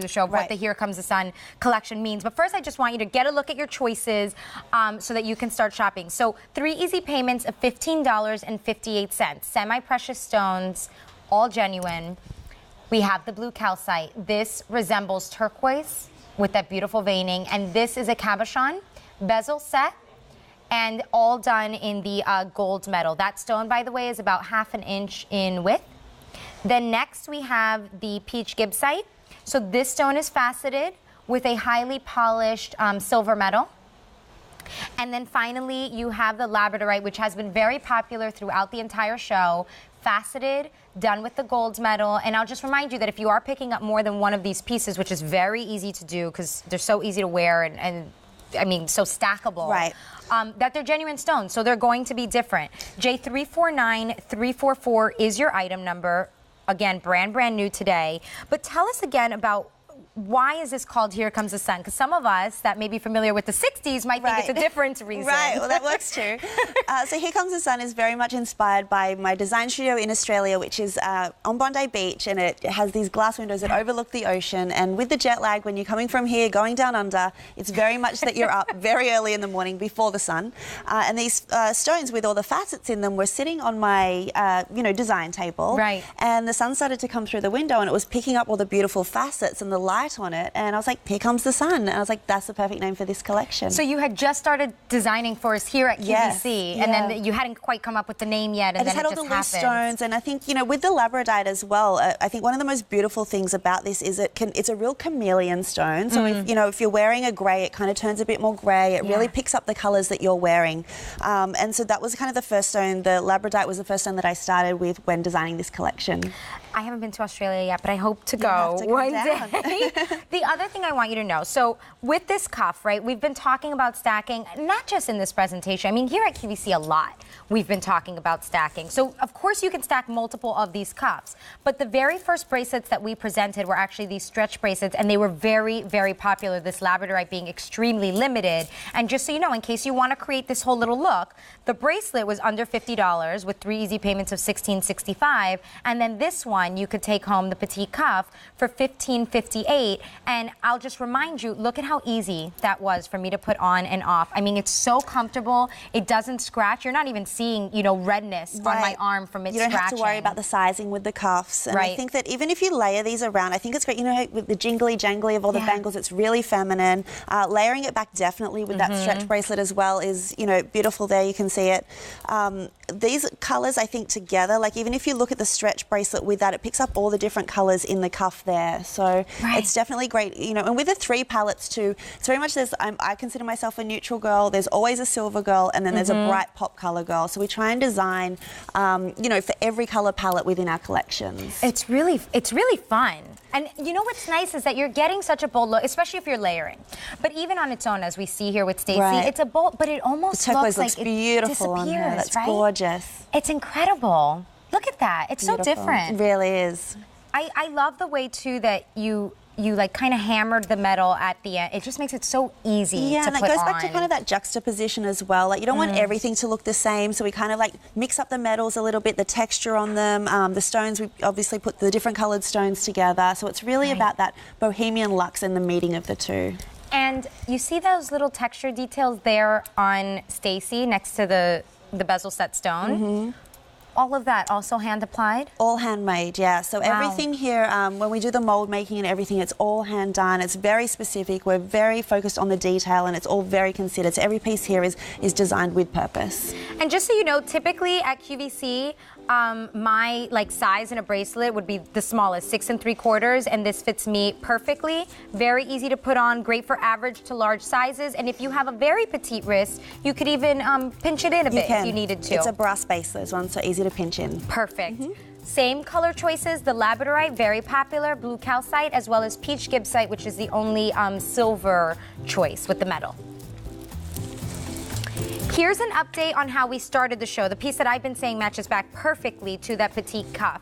the show of what the Here Comes the Sun collection means. But first, I just want you to get a look at your choices so that you can start shopping. So 3 easy payments of $15.58. Semi-precious stones, all genuine. We have the blue calcite. This resembles turquoise with that beautiful veining. And this is a cabochon bezel set, and all done in the gold metal. That stone, by the way, is about 1/2 inch in width. Then next we have the peach gibbsite. So this stone is faceted with a highly polished silver metal. And then finally you have the labradorite, which has been very popular throughout the entire show. Faceted, done with the gold metal. And I'll just remind you that if you are picking up more than one of these pieces, which is very easy to do because they're so easy to wear and I mean, so stackable. Right. That they're genuine stones, so they're going to be different. J349344 is your item number. Again, brand new today. But tell us again about why is this called Here Comes the Sun? Because some of us that may be familiar with the 60s might think it's a different reason. Right, well that works too. So Here Comes the Sun is very much inspired by my design studio in Australia, which is on Bondi Beach, and it has these glass windows that overlook the ocean. And with the jet lag, when you're coming from here, going down under, it's very much that you're up very early in the morning before the sun. And these stones with all the facets in them were sitting on my design table. Right. And the sun started to come through the window, and it was picking up all the beautiful facets and the light on it, and I was like, here comes the sun. And I was like, that's the perfect name for this collection. So you had just started designing for us here at QVC, and then you hadn't quite come up with the name yet, and then it just happened. I just had all the loose stones, and I think, with the labradorite as well, I think one of the most beautiful things about this is it's a real chameleon stone. So if you're wearing a grey, it kind of turns a bit more grey. It really picks up the colours that you're wearing. And so that was kind of the first stone. The labradorite was the first stone that I started with when designing this collection. I haven't been to Australia yet, but I hope to go one day. The other thing I want you to know, so with this cuff, right, we've been talking about stacking, not just in this presentation. I mean, here at QVC a lot, we've been talking about stacking. So, of course, you can stack multiple of these cuffs. But the very first bracelets that we presented were actually these stretch bracelets, and they were very, very popular, this labradorite being extremely limited. And just so you know, in case you want to create this whole little look, the bracelet was under $50 with 3 easy payments of $16.65. And then this one, you could take home the petite cuff for $15.58. And I'll just remind you, look at how easy that was for me to put on and off. I mean, it's so comfortable. It doesn't scratch. You're not even seeing, redness on my arm from it scratching. You don't have to worry about the sizing with the cuffs. And I think that even if you layer these around, I think it's great. With the jingly jangly of all the bangles, it's really feminine. Layering it back definitely with that stretch bracelet as well is, beautiful there. You can see it. These colors, I think, together, like even if you look at the stretch bracelet with that, it picks up all the different colors in the cuff there. So it's definitely great, and with the 3 palettes too, it's very much I consider myself a neutral girl. There's always a silver girl, and then there's a bright pop color girl. So we try and design, for every color palette within our collections. It's really fun. And what's nice is that you're getting such a bold look, especially if you're layering. But even on its own, as we see here with Stacey, it's a bold, but it almost looks like beautiful it disappears, on her. That's gorgeous. It's incredible. Look at that. It's so different. It really is. I love the way too that you like kind of hammered the metal at the end. It just makes it so easy to put on. Yeah, and it goes back to kind of that juxtaposition as well. Like you don't want everything to look the same, so we kind of like mix up the metals a little bit, the texture on them, the stones. We obviously put the different coloured stones together, so it's really about that bohemian luxe and the meeting of the two. And you see those little texture details there on Stacey next to the bezel set stone. All of that also hand applied? All handmade, yeah. So everything here, when we do the mold making and everything, it's all hand done. It's very specific. We're very focused on the detail, and it's all very considered. So every piece here is designed with purpose. And just so you know, typically at QVC, my size in a bracelet would be the smallest, 6 3/4, and this fits me perfectly. Very easy to put on, great for average to large sizes. And if you have a very petite wrist, you could even pinch it in a bit if you needed to. It's a brass base, those ones, so easy to pinch in. Perfect. Same color choices, the labradorite, very popular, blue calcite, as well as peach gibbsite, which is the only silver choice with the metal. Here's an update on how we started the show. The piece that I've been saying matches back perfectly to that petite cuff.